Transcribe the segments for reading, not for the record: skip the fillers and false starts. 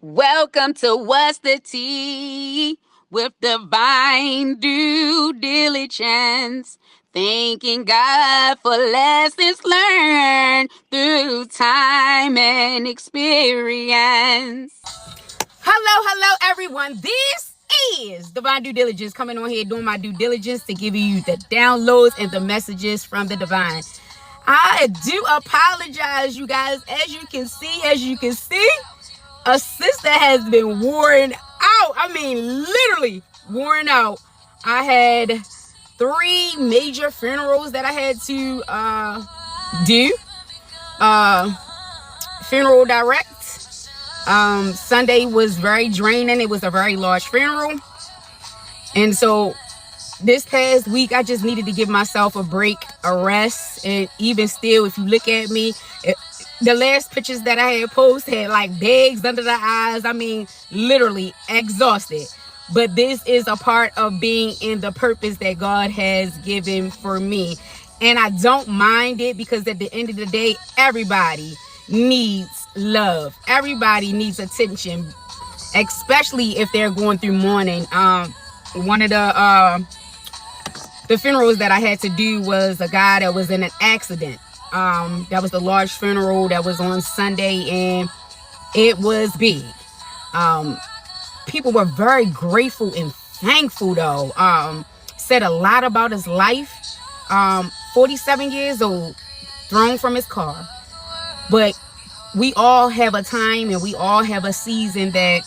Welcome to What's the Tea with divine due diligence. Thanking God for lessons learned through time and experience. Hello, everyone. This is Divine Due Diligence, coming on here doing my due diligence to give you the downloads and the messages from the divine. I do apologize, you guys. As you can see, a sister has been worn out. I mean, literally worn out. I had 3 major funerals that I had to do. Funeral direct. Sunday was very draining. It was a very large funeral. And so this past week, I just needed to give myself a break, a rest. And even still, if you look at me, the last pictures that I had posted had like bags under the eyes. I mean, literally exhausted. But this is a part of being in the purpose that God has given for me. And I don't mind it, because at the end of the day, everybody needs love. Everybody needs attention, especially if they're going through mourning. One of the funerals that I had to do was a guy that was in an accident. That was the large funeral that was on Sunday, and it was big. People were very grateful and thankful, though. Said a lot about his life. 47 years old, thrown from his car. But we all have a time and we all have a season that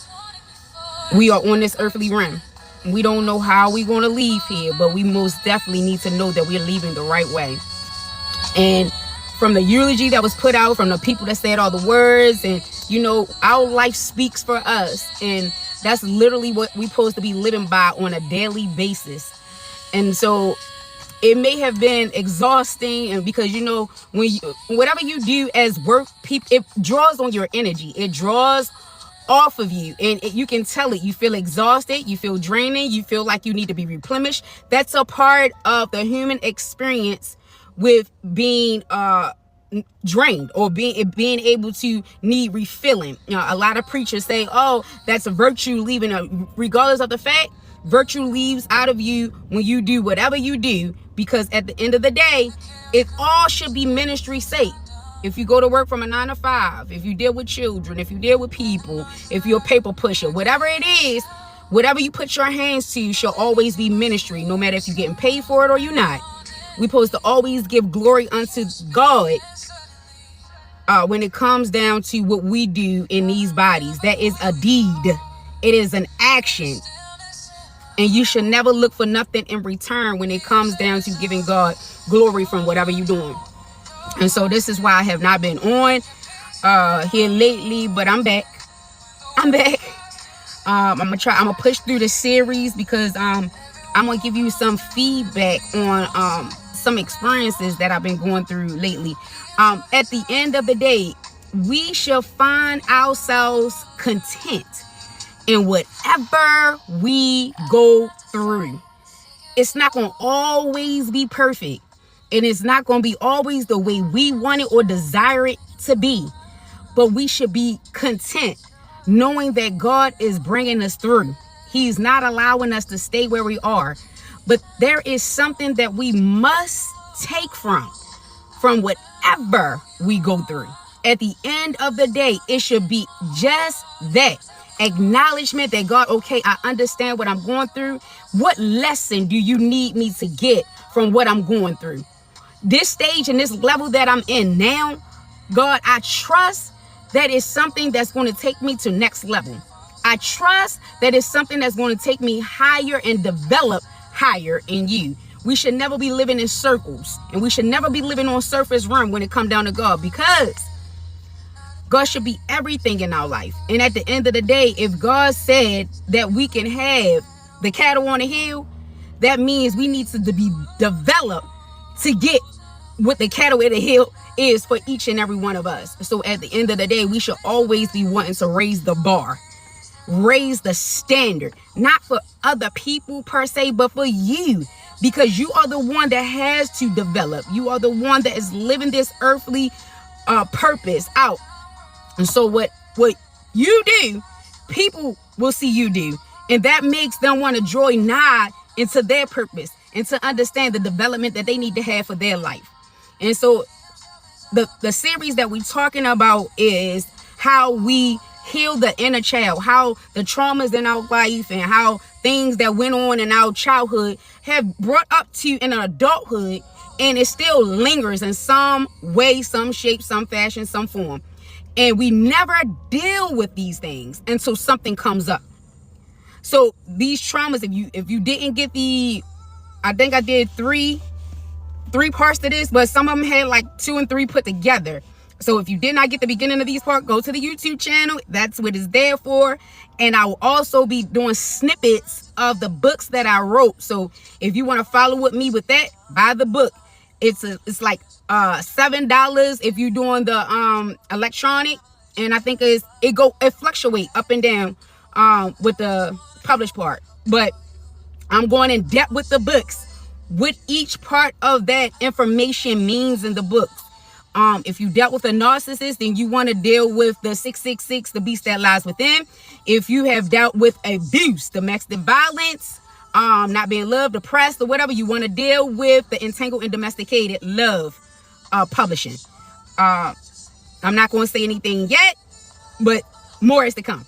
we are on this earthly realm. We don't know how we're going to leave here, but we most definitely need to know that we're leaving the right way. And from the eulogy that was put out, from the people that said all the words, and our life speaks for us, and that's literally what we're supposed to be living by on a daily basis. And so it may have been exhausting, and because whatever you do as work, it draws on your energy. It draws off of you, and you can tell it. You feel exhausted, you feel draining, you feel like you need to be replenished. That's a part of the human experience with being drained, or being able to need refilling. A lot of preachers say, oh, that's a virtue leaving. Regardless of the fact, virtue leaves out of you when you do whatever you do, because at the end of the day, it all should be ministry sake. If you go to work from a 9 to 5, if you deal with children, if you deal with people, if you're a paper pusher, whatever it is, whatever you put your hands to shall always be ministry, no matter if you're getting paid for it or you're not. We're supposed to always give glory unto God when it comes down to what we do in these bodies. That is a deed. It is an action. And you should never look for nothing in return when it comes down to giving God glory from whatever you're doing. And so this is why I have not been on here lately, but I'm back. I'm gonna push through the series, because I'm gonna give you some feedback on some experiences that I've been going through lately. At the end of the day, we shall find ourselves content in whatever we go through. It's not going to always be perfect, and it's not going to be always the way we want it or desire it to be. But we should be content knowing that God is bringing us through. He's not allowing us to stay where we are. But there is something that we must take from whatever we go through. At the end of the day, it should be just that. Acknowledgement that God, okay, I understand what I'm going through. What lesson do you need me to get from what I'm going through? This stage and this level that I'm in now, God, I trust that it's something that's going to take me to next level. I trust that it's something that's going to take me higher and develop higher in you. We should never be living in circles, and we should never be living on surface realm when it comes down to God, because God should be everything in our life. And at the end of the day, if God said that we can have the cattle on the hill, that means we need to be developed to get what the cattle in the hill is for each and every one of us. So at the end of the day, we should always be wanting to raise the bar, raise the standard, not for other people per se, but for you, because you are the one that has to develop. You are the one that is living this earthly purpose out. And so what you do people will see you do. And that makes them want to join nigh into their purpose and to understand the development that they need to have for their life. And so the series that we're talking about is how we heal the inner child, how the traumas in our life and how things that went on in our childhood have brought up to you in an adulthood, and it still lingers in some way, some shape, some fashion, some form. And we never deal with these things until something comes up. So these traumas, if you didn't get I think I did three parts to this, but some of them had like 2 and 3 put together. So if you did not get the beginning of these parts, go to the YouTube channel. That's what it's there for. And I will also be doing snippets of the books that I wrote. So if you want to follow with me with that, buy the book. It's like $7 if you're doing the electronic, and I think it fluctuate up and down with the published part. But I'm going in depth with the books, what each part of that information means in the books. If you dealt with a narcissist, then you want to deal with the 666, the beast that lies within. If you have dealt with abuse, domestic violence, not being loved, oppressed, or whatever, you want to deal with the entangled and domesticated love publishing. I'm not going to say anything yet, but more is to come.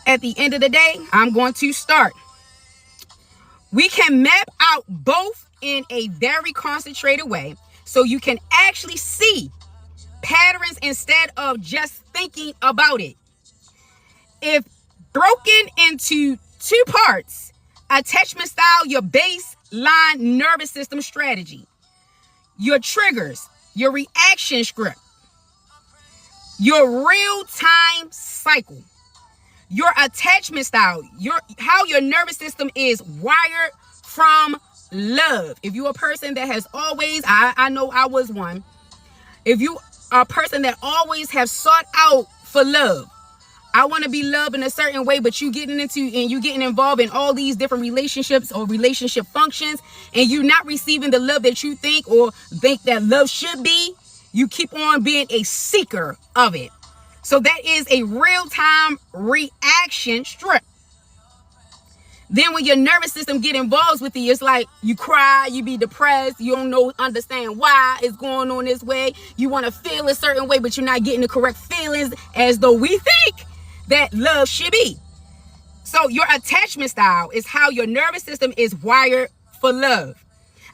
At the end of the day, I'm going to start. We can map out both in a very concentrated way, so you can actually see patterns instead of just thinking about it. If broken into 2 parts, attachment style, your baseline nervous system strategy, your triggers, your reaction script, your real-time cycle, your attachment style, how your nervous system is wired from love. If you're a person that has always, I know I was one. If you are a person that always have sought out for love, I want to be loved in a certain way, but you getting involved in all these different relationships or relationship functions, and you're not receiving the love that you think that love should be, you keep on being a seeker of it. So that is a real-time reaction strip. Then when your nervous system get involved with you, it's like you cry, you be depressed, you don't understand why it's going on this way. You want to feel a certain way, but you're not getting the correct feelings as though we think that love should be. So your attachment style is how your nervous system is wired for love.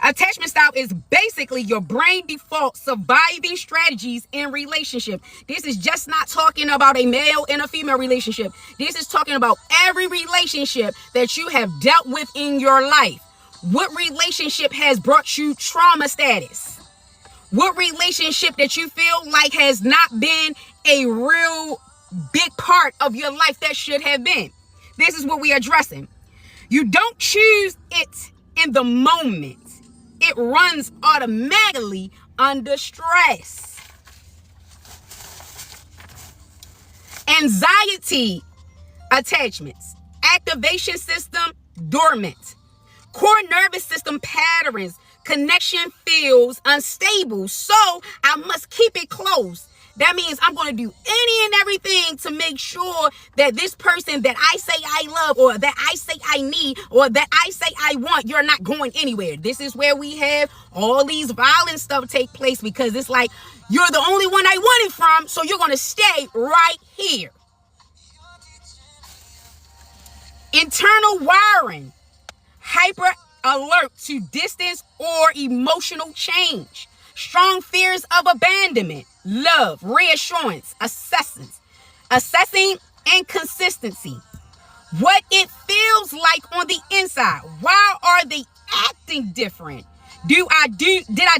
Attachment style is basically your brain default surviving strategies in relationship. This is just not talking about a male and a female relationship. This is talking about every relationship that you have dealt with in your life. What relationship has brought you trauma status? What relationship that you feel like has not been a real big part of your life that should have been? This is what we are addressing. You don't choose it in the moment. It runs automatically under stress. Anxiety attachments. Activation system dormant. Core nervous system patterns. Connection feels unstable, so I must keep it close. That means I'm going to do any and everything to make sure that this person that I say I love, or that I say I need, or that I say I want, you're not going anywhere. This is where we have all these violent stuff take place, because it's like, you're the only one I want it from, so you're going to stay right here. Internal wiring. Hyper alert to distance or emotional change. Strong fears of abandonment, love, reassurance, assessing inconsistency. What it feels like on the inside. Why are they acting different? Did I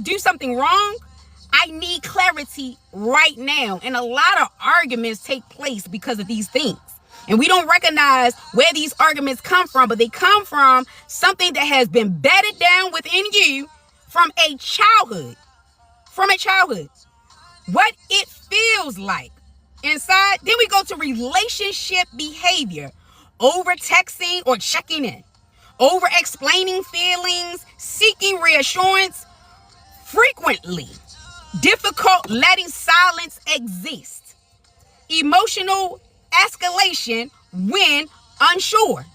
do something wrong? I need clarity right now. And a lot of arguments take place because of these things. And we don't recognize where these arguments come from, but they come from something that has been bedded down within you from a childhood. What it feels like inside. Then we go to relationship behavior. Over texting or checking in. Over explaining feelings. Seeking reassurance. Frequently. Difficult letting silence exist. Emotional escalation when unsure.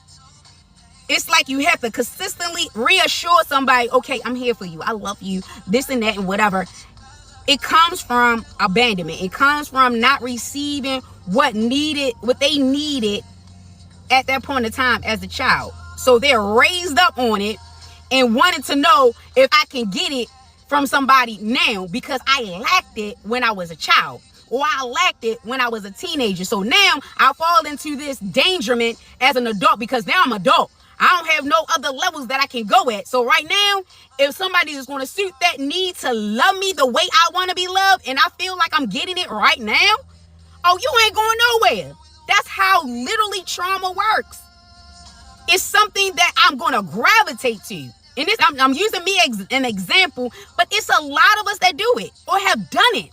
It's like you have to consistently reassure somebody, okay, I'm here for you. I love you, this and that and whatever. It comes from abandonment. It comes from not receiving what they needed at that point in time as a child. So they're raised up on it and wanted to know if I can get it from somebody now because I lacked it when I was a child, or I lacked it when I was a teenager. So now I fall into this dangerment as an adult because now I'm adult. I don't have no other levels that I can go at. So right now, if somebody is going to suit that need to love me the way I want to be loved, and I feel like I'm getting it right now, oh, you ain't going nowhere. That's how literally trauma works. It's something that I'm going to gravitate to. And this, I'm using me as an example, but it's a lot of us that do it or have done it.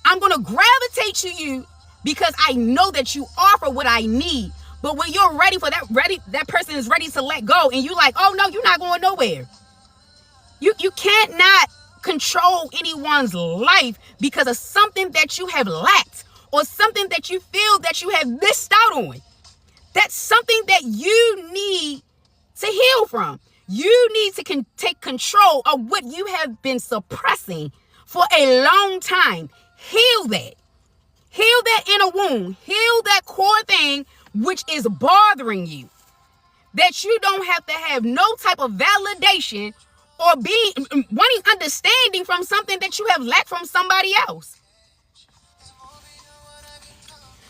I'm going to gravitate to you because I know that you offer what I need. But when you're ready for that person is ready to let go, and you like, oh no, you're not going nowhere. You can't not control anyone's life because of something that you have lacked or something that you feel that you have missed out on. That's something that you need to heal from. You need to take control of what you have been suppressing for a long time. Heal that. Heal that inner wound. Heal that core thing which is bothering you. That you don't have to have no type of validation or wanting understanding from something that you have lacked from somebody else.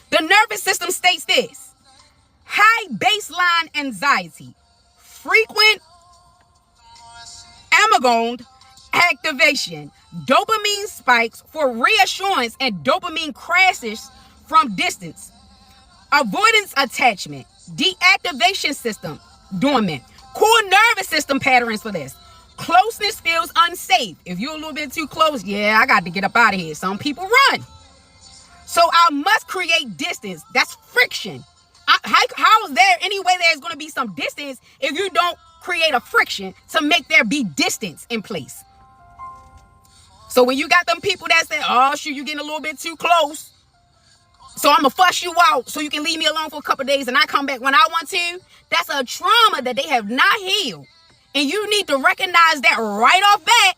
The nervous system states this: high baseline anxiety, frequent amygdala activation, dopamine spikes for reassurance, and dopamine crashes from distance. Avoidance attachment, deactivation system dormant. Core nervous system patterns for this. Closeness feels unsafe. If you're a little bit too close, yeah, I got to get up out of here. Some people run. So I must create distance. That's friction. How is there any way there's going to be some distance if you don't create a friction to make there be distance in place? So when you got them people that say, oh, shoot, you getting a little bit too close, so I'm going to fuss you out so you can leave me alone for a couple of days and I come back when I want to, that's a trauma that they have not healed. And you need to recognize that right off bat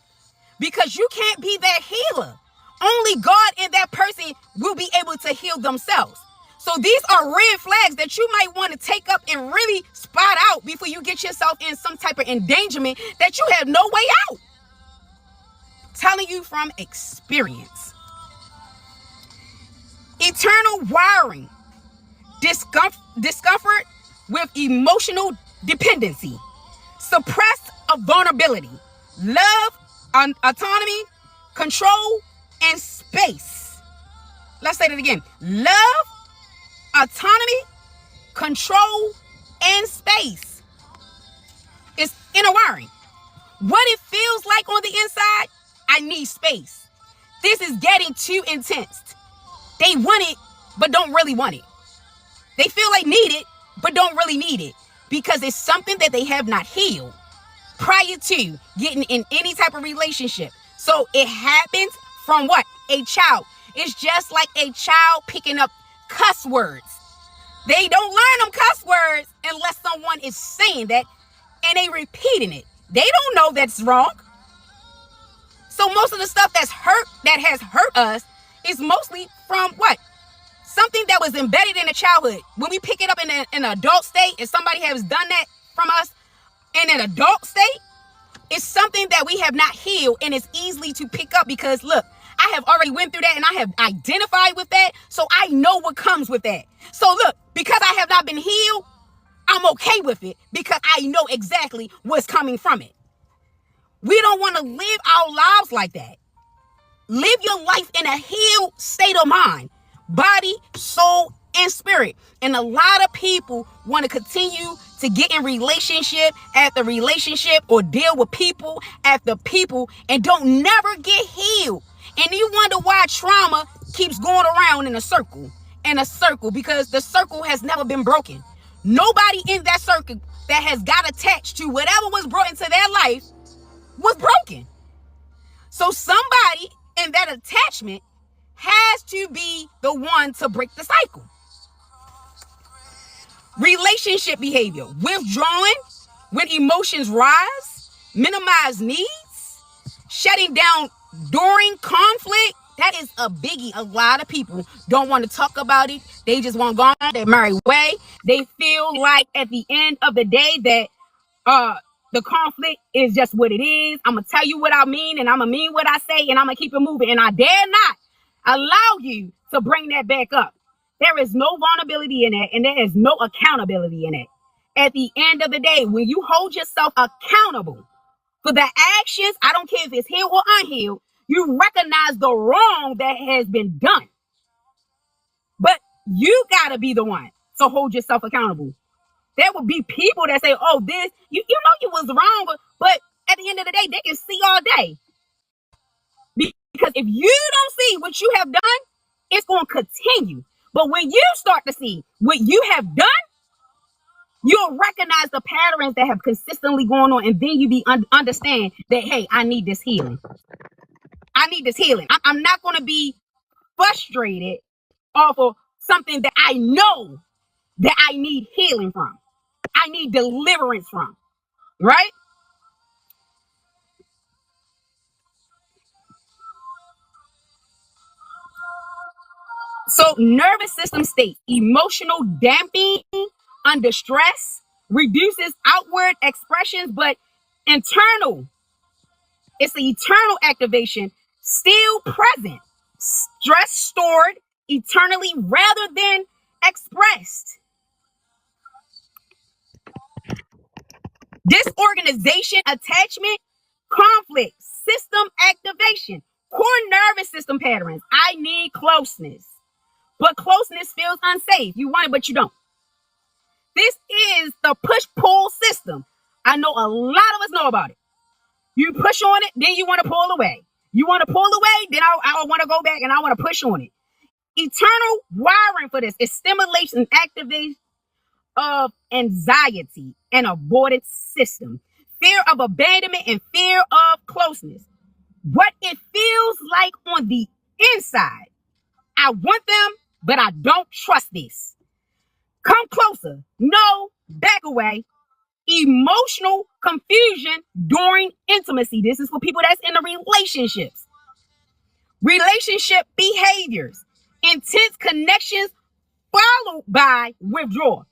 because you can't be that healer. Only God and that person will be able to heal themselves. So these are red flags that you might want to take up and really spot out before you get yourself in some type of endangerment that you have no way out. Telling you from experience. Eternal wiring. Discomfort with emotional dependency. Suppressed vulnerability. Love, autonomy, control, and space. Let's say that again. Love, autonomy, control, and space. It's inner wiring. What it feels like on the inside, I need space. This is getting too intense. They want it, but don't really want it. They feel like need it, but don't really need it because it's something that they have not healed prior to getting in any type of relationship. So it happens from what? A child. It's just like a child picking up cuss words. They don't learn them cuss words unless someone is saying that and they repeating it. They don't know that's wrong. So most of the stuff that has hurt us is mostly from what? Something that was embedded in a childhood. When we pick it up in an adult state, and somebody has done that from us in an adult state, it's something that we have not healed, and it's easily to pick up because look, I have already went through that and I have identified with that, so I know what comes with that. So look, because I have not been healed, I'm okay with it because I know exactly what's coming from it. We don't want to live our lives like that. Live your life in a healed state of mind, body, soul, and spirit. And a lot of people want to continue to get in relationship after relationship or deal with people after people and don't never get healed. And you wonder why trauma keeps going around in a circle because the circle has never been broken. Nobody in that circle that has got attached to whatever was brought into their life was broken. So somebody in that attachment has to be the one to break the cycle. Relationship behavior, withdrawing when emotions rise, minimize needs, shutting down during conflict. That is a biggie. A lot of people don't want to talk about it. They just want to go on their merry way. They feel like at the end of the day that the conflict is just what it is. I'm gonna tell you what I mean, and I'm gonna mean what I say, and I'm gonna keep it moving. And I dare not allow you to bring that back up. There is no vulnerability in it, and there is no accountability in it. At the end of the day, when you hold yourself accountable for the actions, I don't care if it's healed or unhealed, you recognize the wrong that has been done. But you gotta be the one to hold yourself accountable. There will be people that say, oh, this, you know you was wrong, but at the end of the day, they can see all day. Because if you don't see what you have done, it's going to continue. But when you start to see what you have done, you'll recognize the patterns that have consistently gone on, and then you understand that, hey, I need this healing. I need this healing. I'm not going to be frustrated off of something that I know that I need healing from. I need deliverance from, right? So nervous system state, emotional damping under stress, reduces outward expressions, but internal, it's the eternal activation, still present, stress stored eternally rather than expressed. Disorganization, attachment, conflict, system activation, core nervous system patterns. I need closeness, but closeness feels unsafe. You want it, but you don't. This is the push-pull system. I know a lot of us know about it. You push on it, then you want to pull away. You want to pull away, then I want to go back and I want to push on it. Eternal wiring for this is stimulation and activation of anxiety and avoidance system, fear of abandonment and fear of closeness. What it feels like on the inside. I want them, but I don't trust this. Come closer. No, back away. Emotional confusion during intimacy. This is for people that's in the relationships. Relationship behaviors. Intense connections followed by withdrawal.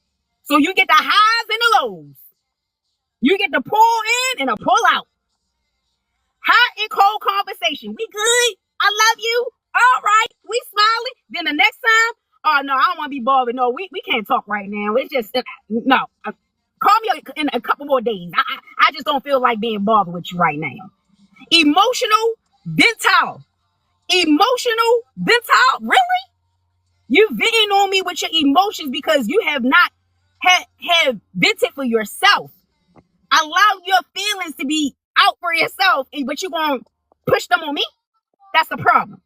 So you get the highs and the lows. You get the pull in and a pull out. Hot and cold conversation. We good? I love you. All right. We smiling. Then the next time, oh no, I don't want to be bothered. No, we can't talk right now. It's just no. Call me in a couple more days. I just don't feel like being bothered with you right now. Emotional dental. Emotional dental? Really? You venting on me with your emotions because you have not have vented for yourself. Allow your feelings to be out for yourself, but you're going to push them on me? That's the problem.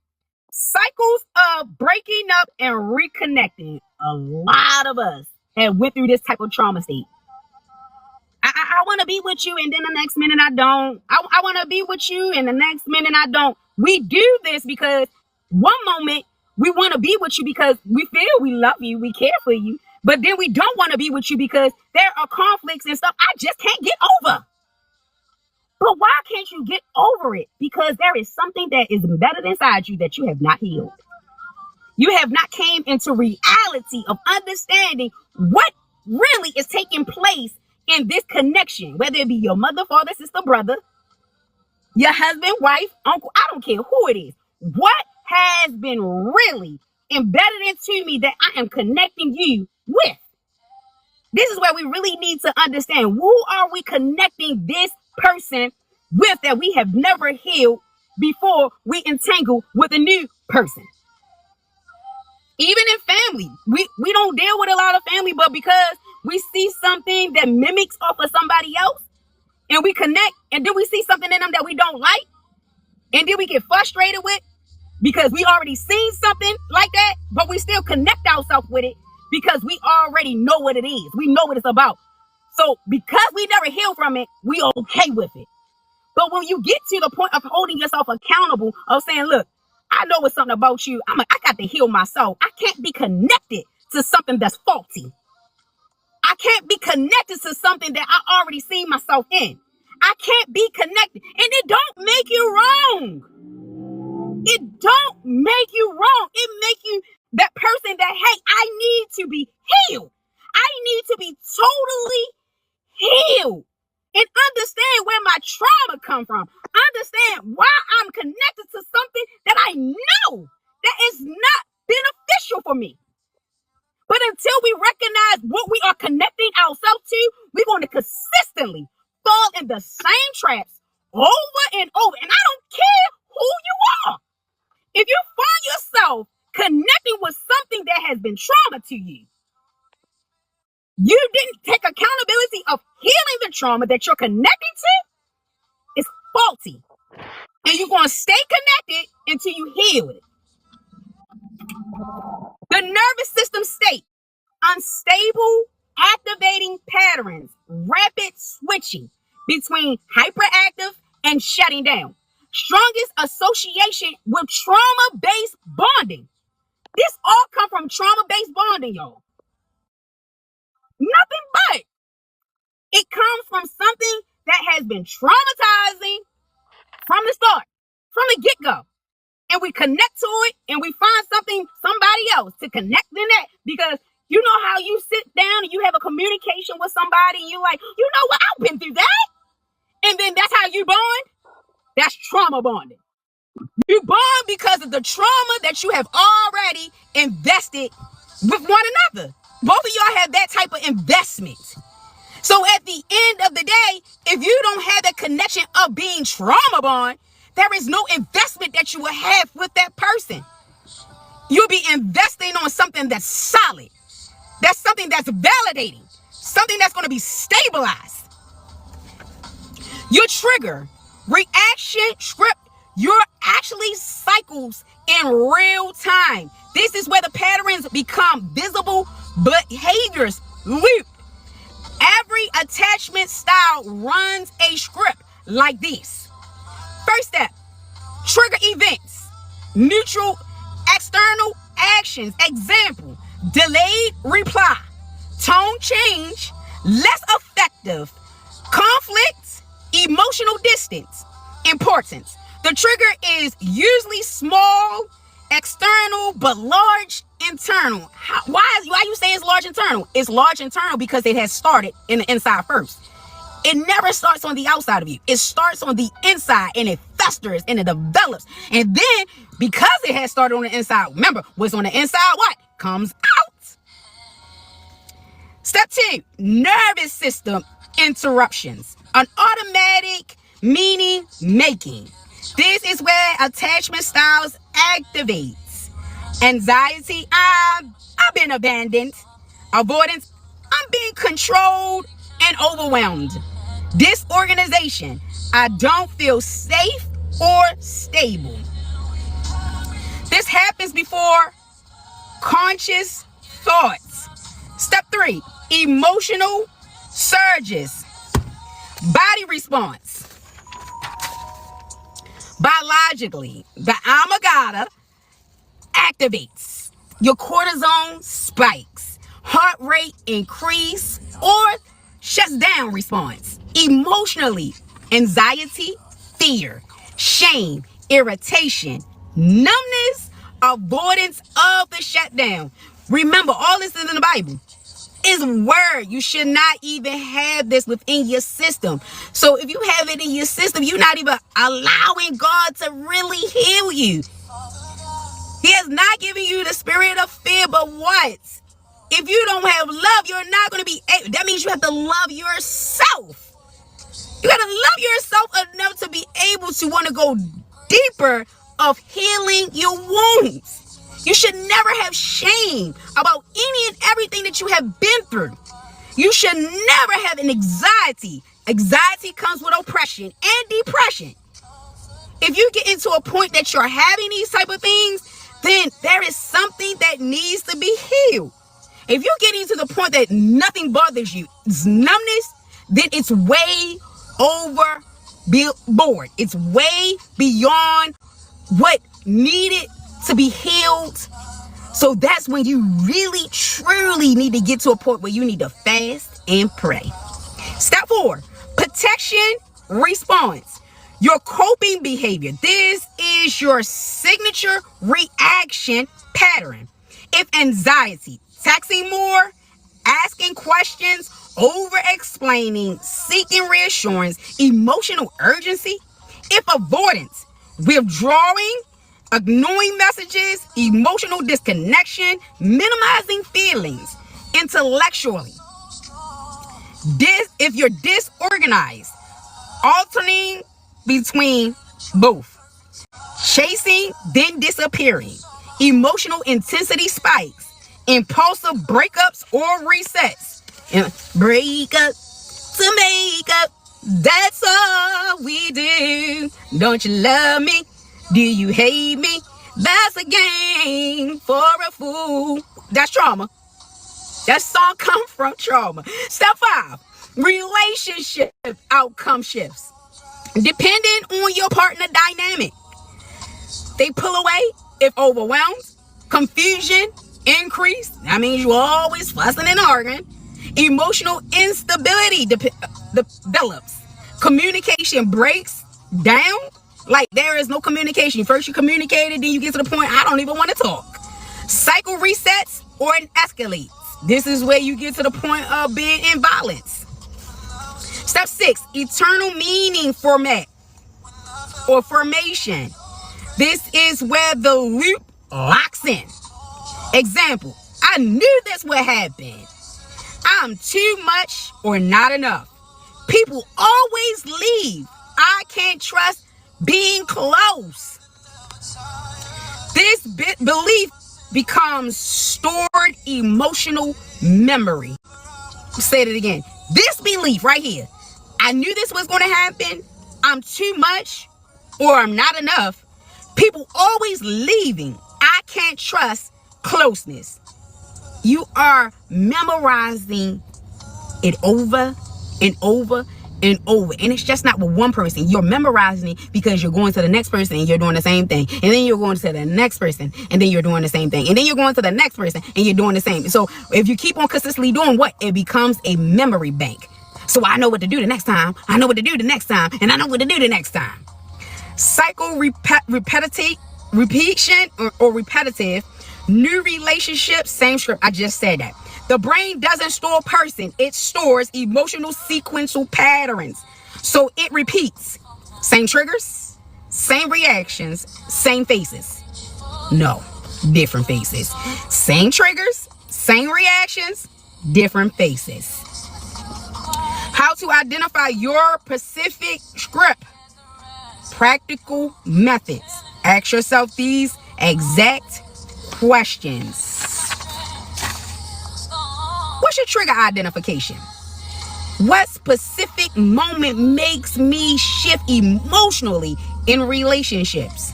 Cycles of breaking up and reconnecting. A lot of us have went through this type of trauma state. I want to be with you, and then the next minute I don't. I want to be with you, and the next minute I don't. We do this because one moment we want to be with you because we feel we love you, we care for you, but then we don't want to be with you because there are conflicts and stuff I just can't get over. But why can't you get over it? Because there is something that is embedded inside you that you have not healed. You have not came into reality of understanding what really is taking place in this connection, whether it be your mother, father, sister, brother, your husband, wife, uncle, I don't care who it is. What has been really embedded into me that I am connecting you with? This is where we really need to understand, who are we connecting this person with that we have never healed before we entangle with a new person? Even in family, we don't deal with a lot of family, but because we see something that mimics off of somebody else and we connect, and then we see something in them that we don't like, and then we get frustrated with because we already seen something like that, but we still connect ourselves with it because we already know what it is. We know what it's about. So because we never heal from it, we okay with it. But when you get to the point of holding yourself accountable, of saying, look, I know it's something about you. I got to heal myself. I can't be connected to something that's faulty. I can't be connected to something that I already seen myself in. I can't be connected. And it don't make you wrong. It don't make you wrong. It make you that person that, hey, I need to be healed. I need to be totally healed and understand where my trauma come from. Understand why I'm connected to something that I know that is not beneficial for me. But until we recognize what we are connecting ourselves to, we're going to consistently fall in the same traps over and over. And I don't care who you are. If you find yourself connecting with something that has been trauma to you, you didn't take accountability of healing the trauma that you're connecting to, it's faulty. And you're going to stay connected until you heal it. The nervous system state: unstable activating patterns, rapid switching between hyperactive and shutting down. Strongest association with trauma-based bonding. This all come from trauma-based bonding, y'all. Nothing but. It comes from something that has been traumatizing from the start, from the get-go. And we connect to it and we find somebody else to connect in that, because you know how you sit down and you have a communication with somebody and you're like, you know what, I've been through that. And then that's how you bond. That's trauma bonding. You bond because of the trauma that you have already invested with one another. Both of y'all have that type of investment. So at the end of the day, if you don't have that connection of being trauma bond, there is no investment that you will have with that person. You'll be investing on something that's solid. That's something that's validating. Something that's going to be stabilized. Your trigger, reaction, script, your actually cycles in real time. This is where the patterns become visible, but behaviors loop. Every attachment style runs a script like this. First step, trigger events, neutral, external actions. Example, delayed reply, tone change, less effective, conflict, emotional distance, importance. The trigger is usually small, external, but large internal. Why you say it's large internal? It's large internal because it has started in the inside first. It never starts on the outside of you. It starts on the inside and it festers and it develops. And then because it has started on the inside, remember what's on the inside, what comes out. Step 2, nervous system interruptions. An automatic meaning making. This is where attachment styles activates. Anxiety, I've been abandoned. Avoidance, I'm being controlled and overwhelmed. Disorganization, I don't feel safe or stable. This happens before conscious thoughts. Step 3, emotional surges. Body response. Biologically, the amygdala activates. Your cortisone spikes. Heart rate increase or shuts down response. Emotionally, anxiety, fear, shame, irritation, numbness, avoidance of the shutdown. Remember, all this is in the Bible. Is word. You should not even have this within your system. So if you have it in your system, you're not even allowing God to really heal you. He has not given you the spirit of fear, but what? If you don't have love, you're not going to be able. That means you have to love yourself. You got to love yourself enough to be able to want to go deeper of healing your wounds. You should never have shame about any and everything that you have been through. You should never have an anxiety. Anxiety comes with oppression and depression. If you get into a point that you're having these type of things, then there is something that needs to be healed. If you're getting to the point that nothing bothers you, it's numbness, then it's way overboard. It's way beyond what needed to be healed. So that's when you really, truly need to get to a point where you need to fast and pray. Step 4, protection response. Your coping behavior. This is your signature reaction pattern. If anxiety, texting more, asking questions, over-explaining, seeking reassurance, emotional urgency. If avoidance, withdrawing, ignoring messages, emotional disconnection, minimizing feelings, intellectually. If you're disorganized, alternating between both, chasing then disappearing, emotional intensity spikes, impulsive breakups or resets, break up to make up, that's all we do. Don't you love me? Do you hate me? That's a game for a fool. That's trauma. That song comes from trauma. Step 5, relationship outcome shifts. Depending on your partner dynamic, they pull away if overwhelmed, confusion increase. That means you're always fussing and arguing. Emotional instability develops. Communication breaks down. Like there is no communication. First you communicated, then you get to the point I don't even want to talk. Cycle resets or it escalates. This is where you get to the point of being in violence. Step 6, eternal meaning format or formation. This is where the loop locks in. Example, I knew this would happen. I'm too much or not enough. People always leave. I can't trust being close. This belief becomes stored emotional memory. Say it again. This belief right here. I knew this was going to happen. I'm too much or I'm not enough. People always leaving. I can't trust closeness. You are memorizing it over and over and over. And it's just not with one person. You're memorizing it because you're going to the next person and you're doing the same thing. And then you're going to the next person and then you're doing the same thing. And then you're going to the next person and you're doing the same. So if you keep on consistently doing what? It becomes a memory bank. So I know what to do the next time. I know what to do the next time. And I know what to do the next time. Cycle repetition or repetitive. New relationships, same script. I just said that. The brain doesn't store person. It stores emotional sequential patterns. So it repeats. Same triggers, same reactions, same faces. No, different faces. Same triggers, same reactions, different faces. How to identify your specific script. Practical methods. Ask yourself these exact questions. What's your trigger identification? What specific moment makes me shift emotionally in relationships?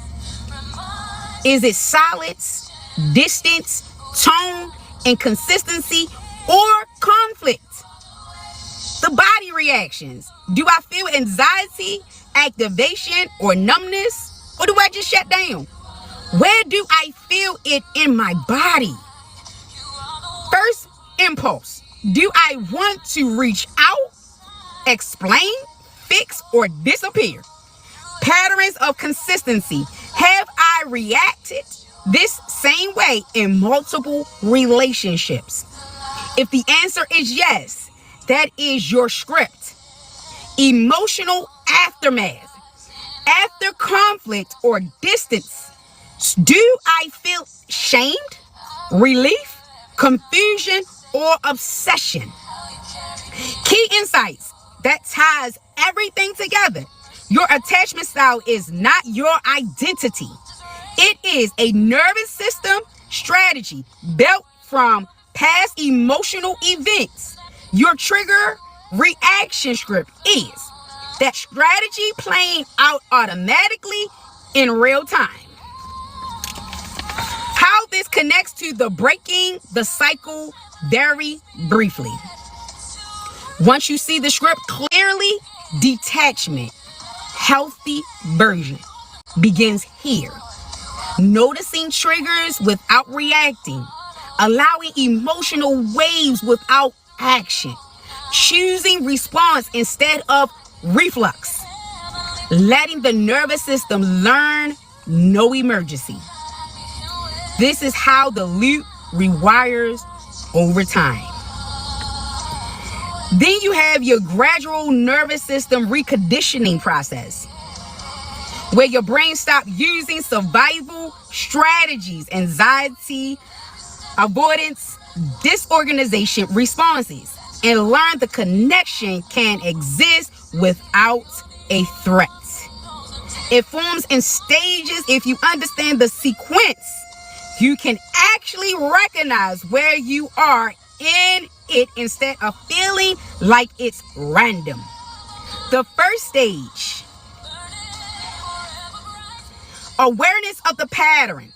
Is it silence, distance, tone, inconsistency, or conflict? The body reactions. Do I feel anxiety, activation, or numbness? Or do I just shut down? Where do I feel it in my body? First impulse. Do I want to reach out, explain, fix, or disappear? Patterns of consistency. Have I reacted this same way in multiple relationships? If the answer is yes, that is your script. Emotional aftermath. After conflict or distance, do I feel shamed, relief, confusion, or obsession? Key insights that ties everything together. Your attachment style is not your identity. It is a nervous system strategy built from past emotional events. Your trigger reaction script is that strategy playing out automatically in real time. How this connects to the breaking the cycle very briefly. Once you see the script clearly, detachment, healthy version begins here. noticing triggers without reacting, allowing emotional waves without action, choosing response instead of reflux, letting the nervous system learn no emergency. This is how the loop rewires over time. Then you have your gradual nervous system reconditioning process, where your brain stops using survival strategies, anxiety, avoidance, disorganization responses, and learn the connection can exist without a threat. It forms in stages. If you understand the sequence, you can actually recognize where you are in it instead of feeling like it's random. The first stage, awareness of the pattern.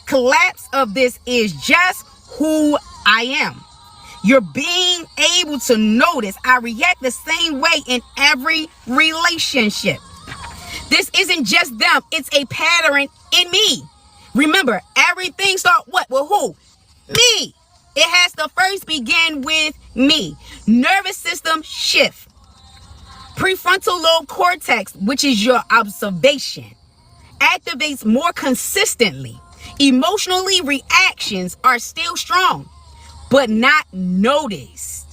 Collapse of this is just who I am. You're being able to notice I react the same way in every relationship. This isn't just them, it's a pattern in me. Remember, everything starts what? With who? Me. It has to first begin with me. Nervous system shift. Prefrontal lobe cortex, which is your observation, activates more consistently. Emotionally, reactions are still strong, but not noticed.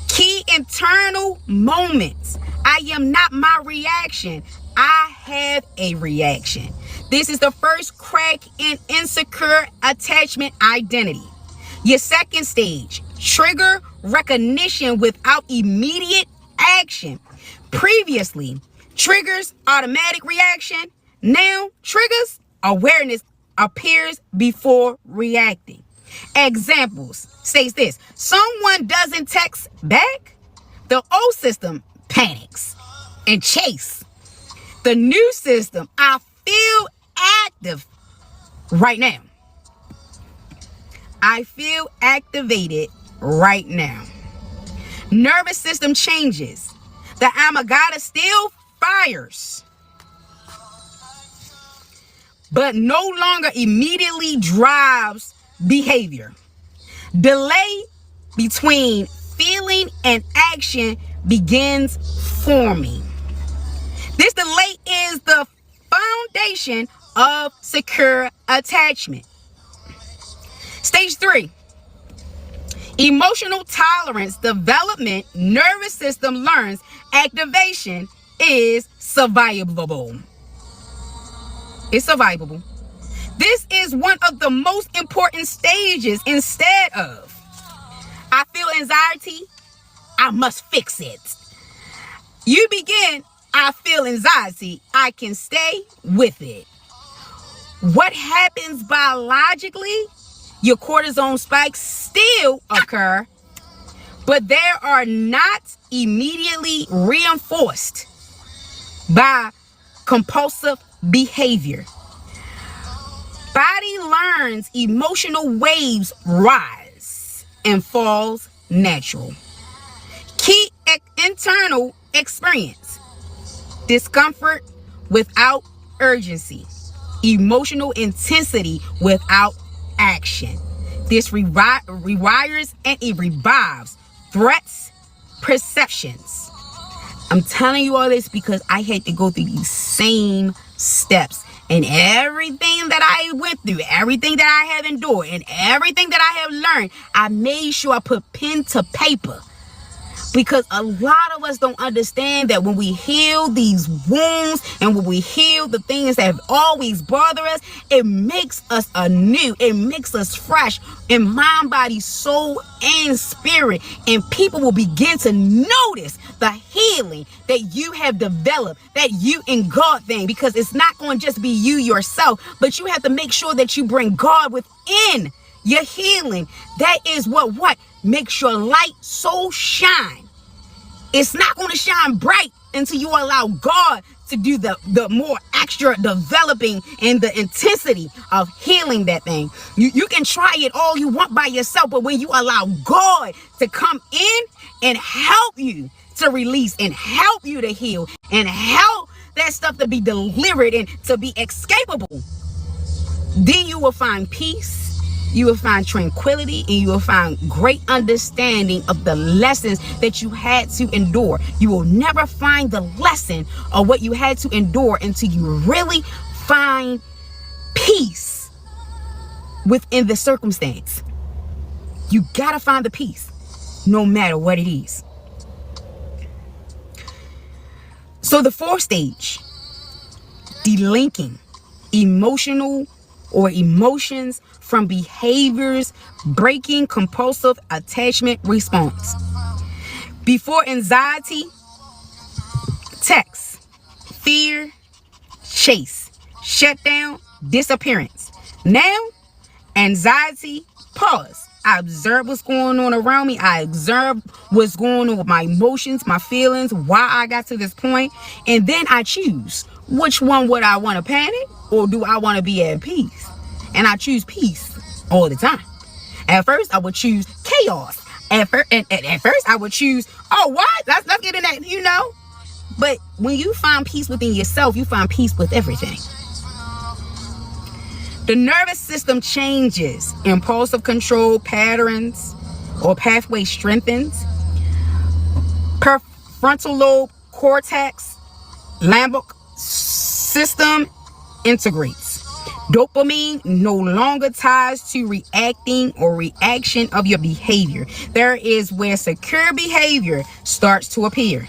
Key internal moments. I am not my reaction. I have a reaction. This is the first crack in insecure attachment identity. Your second stage, trigger recognition without immediate action. Previously, triggers, automatic reaction. Now, triggers, awareness appears before reacting. Examples states this: someone doesn't text back, the old system panics and chase. The new system, I feel active right now. I feel activated right now. Nervous system changes. The amygdala still fires, but no longer immediately drives behavior. Delay between feeling and action begins forming. This delay is the foundation of secure attachment. Stage 3, emotional tolerance development. Nervous system learns activation is survivable. It's survivable. This is one of the most important stages. Instead of, I feel anxiety, I must fix it, you begin, I feel anxiety, I can stay with it. What happens biologically? Your cortisone spikes still occur, but they are not immediately reinforced by compulsive behavior. Body learns emotional waves rise and falls natural. Key internal experience: discomfort without urgency, emotional intensity without action. This rewires and it revives threats, perceptions. I'm telling you all this because I had to go through these same steps, and everything that I went through, everything that I have endured, and everything that I have learned, I made sure I put pen to paper. Because a lot of us don't understand that when we heal these wounds and when we heal the things that have always bothered us, it makes us anew. It makes us fresh in mind, body, soul, and spirit. And people will begin to notice the healing that you have developed, that you and God thing. Because it's not going to just be you yourself, but you have to make sure that you bring God within your healing. That is what makes your light so shine. It's not going to shine bright until you allow God to do the more extra developing and the intensity of healing that thing. You can try it all you want by yourself, but when you allow God to come in and help you to release and help you to heal and help that stuff to be delivered and to be escapable, Then you will find peace, you will find tranquility, and you will find great understanding of the lessons that you had to endure. You will never find the lesson of what you had to endure until you really find peace within the circumstance. You gotta find the peace no matter what it is. So the fourth stage, delinking emotional or emotions from behaviors, breaking compulsive attachment response. Before anxiety, text, fear, chase, shutdown, disappearance. Now, anxiety, pause. I observe what's going on around me. I observe what's going on with my emotions, my feelings, why I got to this point. And then I choose which one would I want to panic or do I want to be at peace? And I choose peace all the time. At first, I would choose chaos. At first, I would choose, oh, what? Let's get in that, you know. But when you find peace within yourself, you find peace with everything. The nervous system changes. Impulsive control patterns or pathway strengthens. Prefrontal lobe cortex, limbic system integrates. Dopamine no longer ties to reacting or reaction of your behavior. There is where secure behavior starts to appear.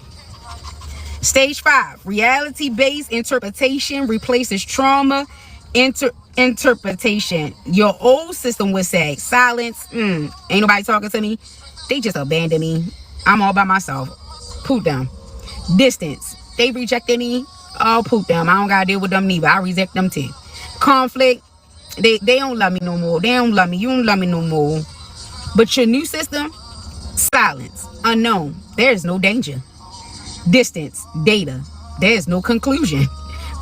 Stage 5, reality-based interpretation replaces trauma interpretation. Your old system would say, silence, ain't nobody talking to me. They just abandoned me. I'm all by myself. Poop them. Distance, they rejected me. Oh, poop them. I don't gotta deal with them neither. I reject them too. Conflict, they don't love me no more. They don't love me. You don't love me no more. But your new system, silence, unknown. There is no danger. Distance, data, there is no conclusion.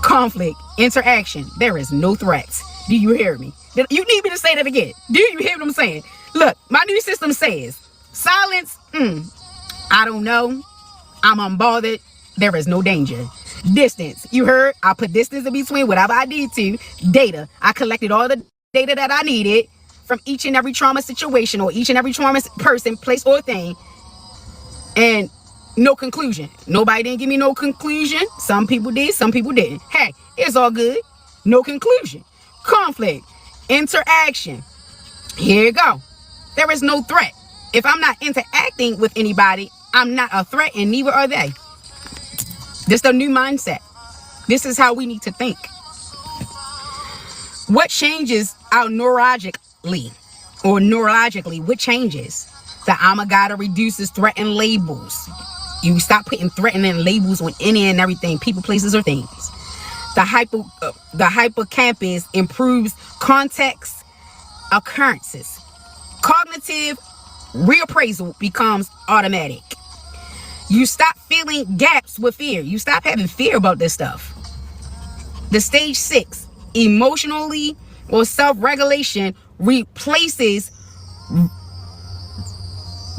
Conflict, interaction, there is no threats. Do you hear me? You need me to say that again. Do you hear what I'm saying? Look, my new system says silence, I don't know. I'm unbothered. There is no danger. Distance, you heard? I put distance in between whatever I need to. Data, I collected all the data that I needed from each and every trauma situation or each and every trauma person, place, or thing. And no conclusion. Nobody didn't give me no conclusion. Some people did, some people didn't. Hey, it's all good. No conclusion. Conflict, interaction. Here you go. There is no threat. If I'm not interacting with anybody, I'm not a threat, and neither are they. This is the new mindset. This is how we need to think. What changes out neurologically? What changes? The amygdala reduces threat and labels. You stop putting threatening labels on any and everything, people, places, or things. The hippocampus improves context occurrences. Cognitive reappraisal becomes automatic. You stop feeling gaps with fear. You stop having fear about this stuff. The stage 6, emotionally or self-regulation, replaces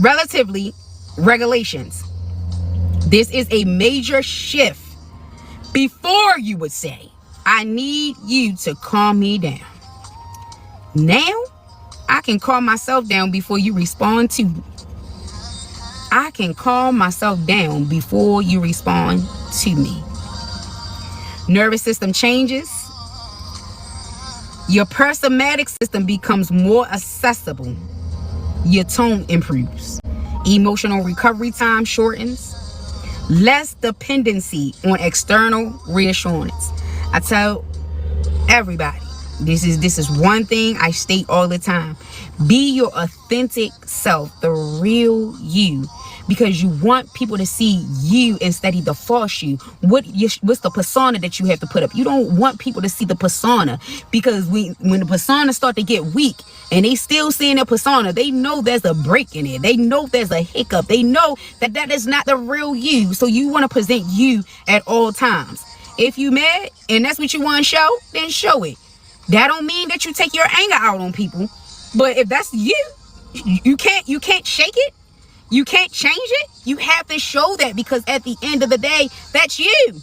relatively regulations. This is a major shift. Before you would say, I need you to calm me down. Now, I can calm myself down before you respond to me. I can calm myself down before you respond to me. Nervous system changes. Your parasympathetic system becomes more accessible. Your tone improves. Emotional recovery time shortens. Less dependency on external reassurance. I tell everybody, this is one thing I state all the time. Be your authentic self, the real you, because you want people to see you instead of the false you. What's the persona that you have to put up? You don't want people to see the persona, because when the persona start to get weak and they still seeing their persona, they know there's a break in it. They know there's a hiccup. They know that is not the real you. So you want to present you at all times. If you mad and that's what you want to show, then show it. That don't mean that you take your anger out on people. But if that's you, you can't shake it. You can't change it. You have to show that, because at the end of the day, that's you.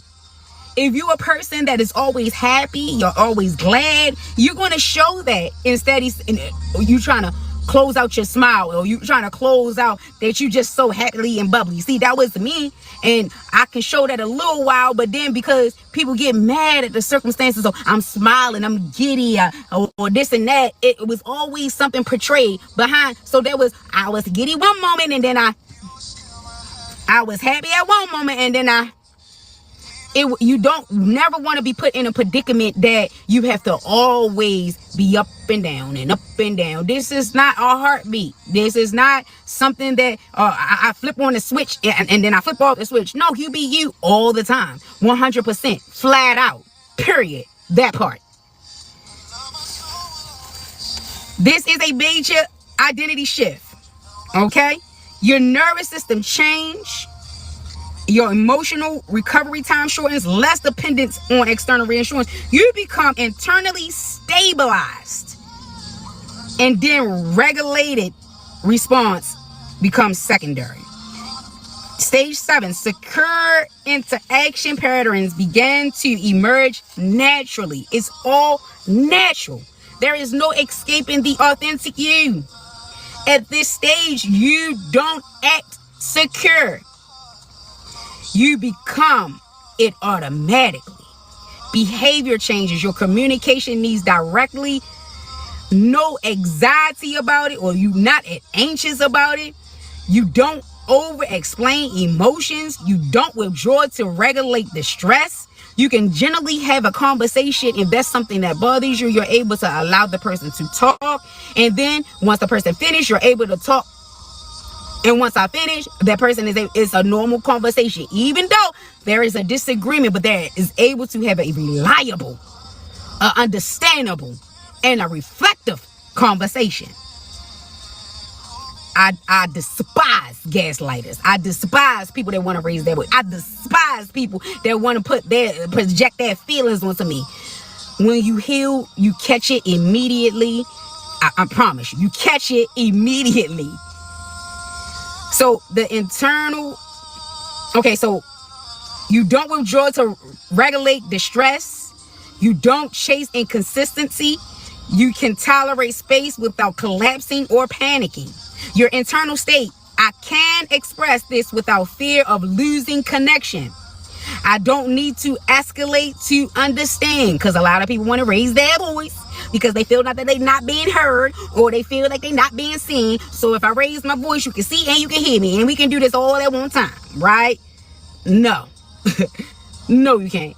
If you're a person that is always happy, you're always glad, you're going to show that. Instead, you trying to close out your smile, or you trying to close out that you just so happily and bubbly. See, that was me, and I can show that a little while, but then because people get mad at the circumstances of I'm smiling, I'm giddy, or this and that, it was always something portrayed behind. So I was giddy one moment, and then I was happy at one moment, and then you don't never want to be put in a predicament that you have to always be up and down and up and down. This is not a heartbeat. This is not something that I flip on the switch and then I flip off the switch. No, you be you all the time, 100%, flat out, period. That part. This is a major identity shift. Okay, your nervous system change. Your emotional recovery time shortens, less dependence on external reassurance. You become internally stabilized, and then regulated response becomes secondary. Stage 7, secure interaction patterns begin to emerge naturally. It's all natural. There is no escaping the authentic you. At this stage, you don't act secure. You become it automatically. Behavior changes. Your communication needs directly. No anxiety about it, or you not anxious about it. You don't over explain emotions. You don't withdraw to regulate the stress. You can generally have a conversation. If that's something that bothers you, you're able to allow the person to talk. And then once the person finishes, you're able to talk. And once I finish, that person is a normal conversation. Even though there is a disagreement, but there is able to have a reliable, understandable, and a reflective conversation. I despise gaslighters. I despise people that want to raise their voice. I despise people that want to project their feelings onto me. When you heal, you catch it immediately. I promise you catch it immediately. So so you don't withdraw to regulate the stress. You don't chase inconsistency. You can tolerate space without collapsing or panicking. Your internal state, I can express this without fear of losing connection. I don't need to escalate to understand, because a lot of people want to raise their voice because they feel that they're not being heard, or they feel like they're not being seen. So if I raise my voice, you can see and you can hear me, and we can do this all at one time, right? No. No, you can't.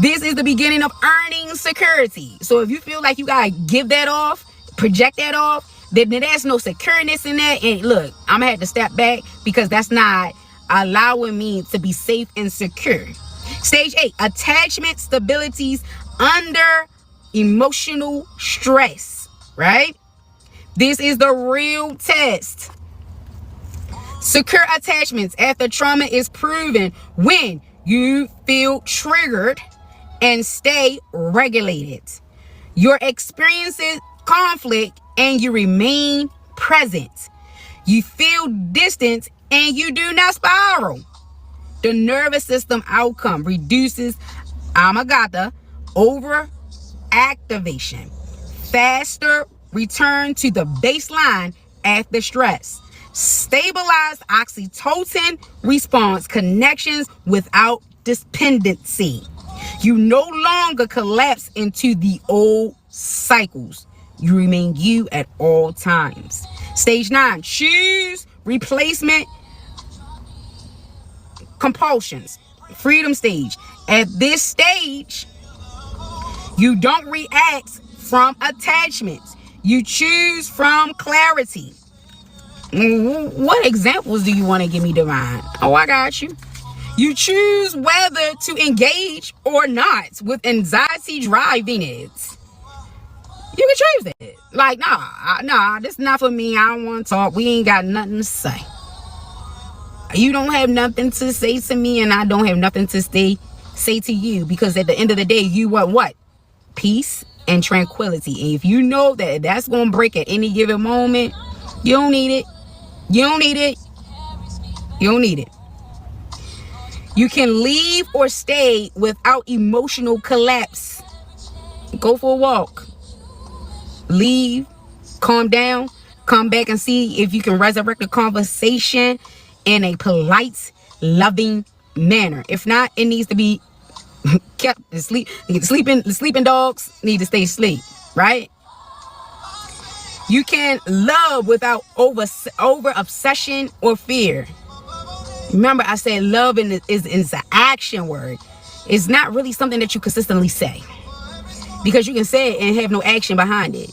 This is the beginning of earning security. So if you feel like you gotta give that off, project that off, then there's no secureness in that. And look, I'm gonna have to step back, because that's not allowing me to be safe and secure. Stage 8, attachment stabilities under emotional stress, right? This is the real test. Secure attachments after trauma is proven when you feel triggered and stay regulated. Your experiences conflict and you remain present. You feel distant and you do not spiral. The nervous system outcome reduces amygdala overactivation. Faster return to the baseline after stress. Stabilize oxytocin response connections without dependency. You no longer collapse into the old cycles. You remain you at all times. Stage 9, choose replacement compulsions. Freedom stage. At this stage, you don't react from attachments. You choose from clarity. What examples do you want to give me, Divine? Oh, I got you. You choose whether to engage or not with anxiety driving it. You can choose it. Like, nah, this is not for me. I don't want to talk. We ain't got nothing to say. You don't have nothing to say to me, and I don't have nothing to say to you, because at the end of the day, you want what? Peace and tranquility. And if you know that that's going to break at any given moment, you don't need it. You don't need it. You don't need it. You can leave or stay without emotional collapse. Go for a walk. Leave. Calm down. Come back and see if you can resurrect the conversation in a polite, loving manner. If not, it needs to be kept asleep. Sleeping dogs need to stay asleep, right? You can love without over obsession or fear. Remember, I said love is an action word. It's not really something that you consistently say, because you can say it and have no action behind it.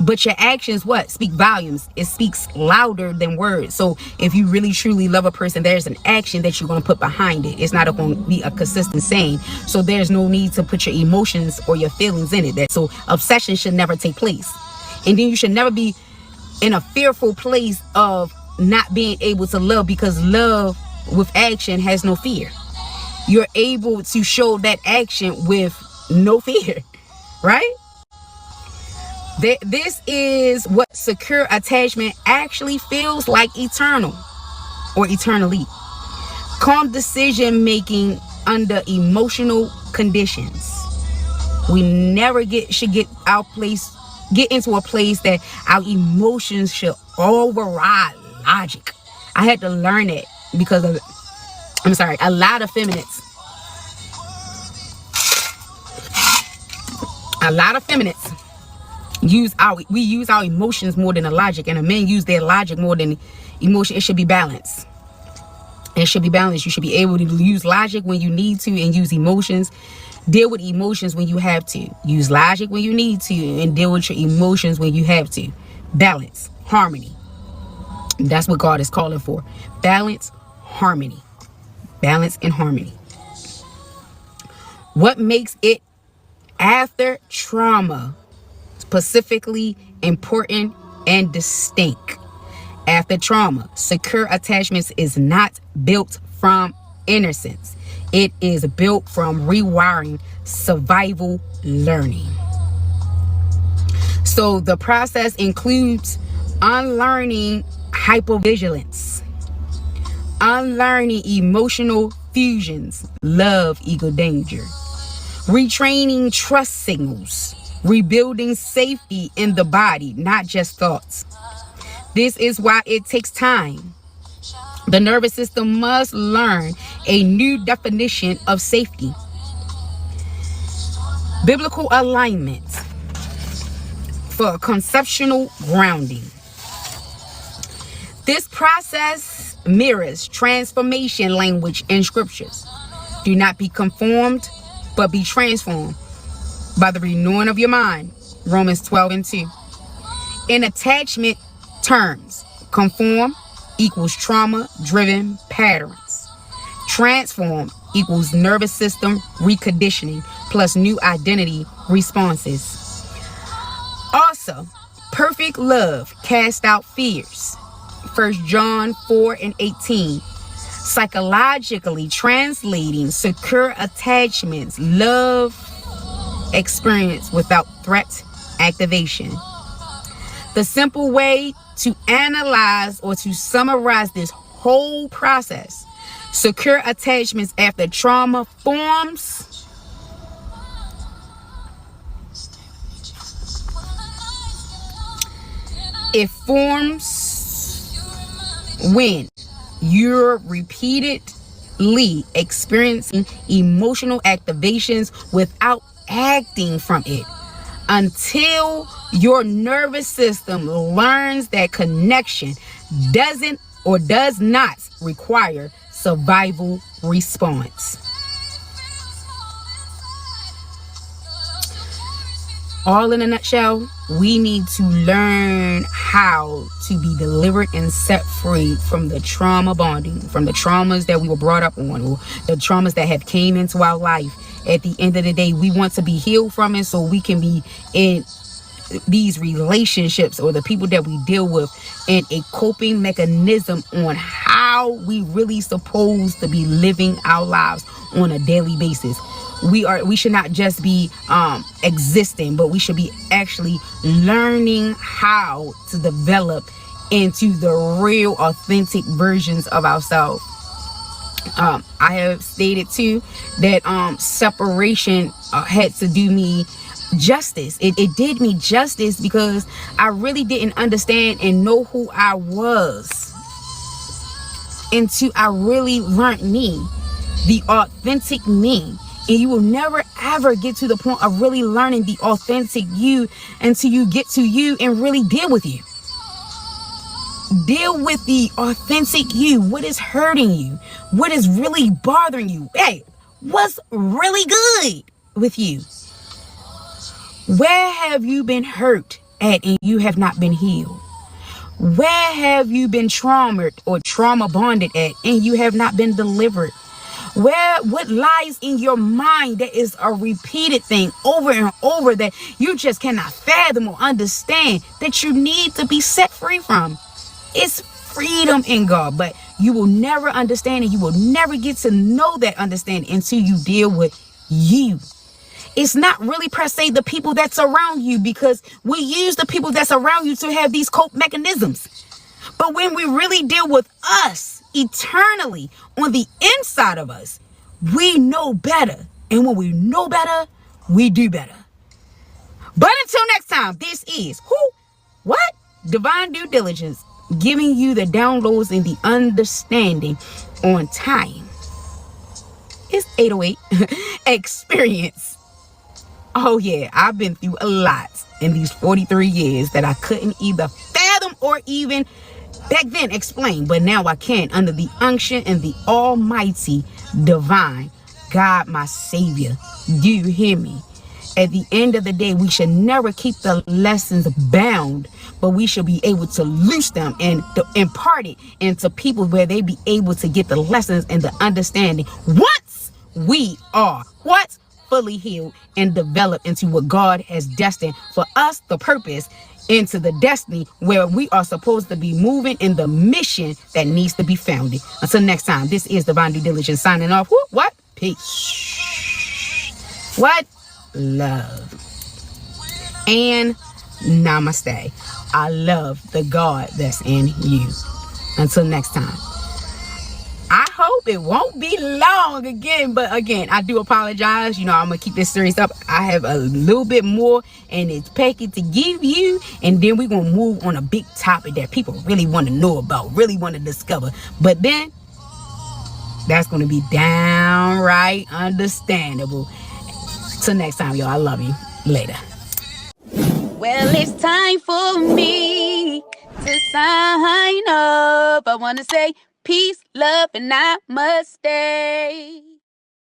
But your actions, what? Speak volumes. It speaks louder than words. So if you really truly love a person, there's an action that you're going to put behind it. It's not going to be a consistent saying. So there's no need to put your emotions or your feelings in it. So obsession should never take place. And then you should never be in a fearful place of not being able to love, because love with action has no fear. You're able to show that action with no fear, right? This is what secure attachment actually feels like, eternal or eternally. Calm decision making under emotional conditions. We never should get into a place that our emotions should override logic. I had to learn it because of, a lot of feminists. use our emotions more than the logic, and the men use their logic more than emotion. It should be balanced. You should be able to use logic when you need to and use emotions. Deal with emotions when you have to. Use logic when you need to and deal with your emotions when you have to. Balance, harmony. That's what God is calling for. Balance, harmony. Balance and harmony. What makes it after trauma specifically important and distinct? After trauma, secure attachments is not built from innocence. It is built from rewiring survival learning. So the process includes unlearning hypervigilance, unlearning emotional fusions, love, ego, danger, retraining trust signals, rebuilding safety in the body, not just thoughts. This is why it takes time. The nervous system must learn a new definition of safety. Biblical alignment for conceptual grounding. This process mirrors transformation language in scriptures. Do not be conformed, but be transformed by the renewing of your mind. Romans 12:2. In attachment terms, conform equals trauma-driven patterns. Transform equals nervous system reconditioning plus new identity responses. Also, perfect love casts out fears. 1 John 4:18. Psychologically translating secure attachments, love experience without threat activation. The simple way to analyze or to summarize this whole process: secure attachments after trauma forms when you're repeatedly experiencing emotional activations without acting from it, until your nervous system learns that connection doesn't or does not require survival response. All in a nutshell, we need to learn how to be delivered and set free from the trauma bonding, from the traumas that we were brought up on, or the traumas that have came into our life. At the end of the day, we want to be healed from it so we can be in these relationships, or the people that we deal with, in a coping mechanism on how we really supposed to be living our lives on a daily basis. We should not just be existing, but we should be actually learning how to develop into the real authentic versions of ourselves. I have stated too that separation had to do me justice. It did me justice because I really didn't understand and know who I was until I really learned me, the authentic me. And you will never ever get to the point of really learning the authentic you until you get to you and really deal with you. Deal with the authentic you. What is hurting you? What is really bothering you? Hey, what's really good with you? Where have you been hurt at and you have not been healed? Where have you been traumatized or trauma bonded at and you have not been delivered? What lies in your mind that is a repeated thing over and over that you just cannot fathom or understand that you need to be set free from? It's freedom in God, but you will never understand and you will never get to know that understanding until you deal with you. It's not really per se the people that's around you, because we use the people that's around you to have these cope mechanisms. But when we really deal with us eternally on the inside of us, we know better. And when we know better, we do better. But until next time, this is what? Divine Due Diligence, giving you the downloads and the understanding on time. It's 808 experience. Oh yeah, I've been through a lot in these 43 years that I couldn't either fathom or even back then explain, but now I can under the unction and the almighty divine God, my savior. Do you hear me? At the end of the day, we should never keep the lessons bound, but we should be able to loose them and to impart it into people where they be able to get the lessons and the understanding once we are fully healed and developed into what God has destined for us, the purpose, into the destiny where we are supposed to be moving in the mission that needs to be founded. Until next time, this is Divine Due Diligence signing off. What? Peace. What? Love. And namaste. I love the God that's in you. Until next time. I hope it won't be long again. But again, I do apologize. I'm going to keep this series up. I have a little bit more in its packet to give you. And then we're going to move on a big topic that people really want to know about, really want to discover. But then that's going to be downright understandable. Till next time, y'all. I love you. Later. Well, it's time for me to sign up. I want to say peace, love, and namaste.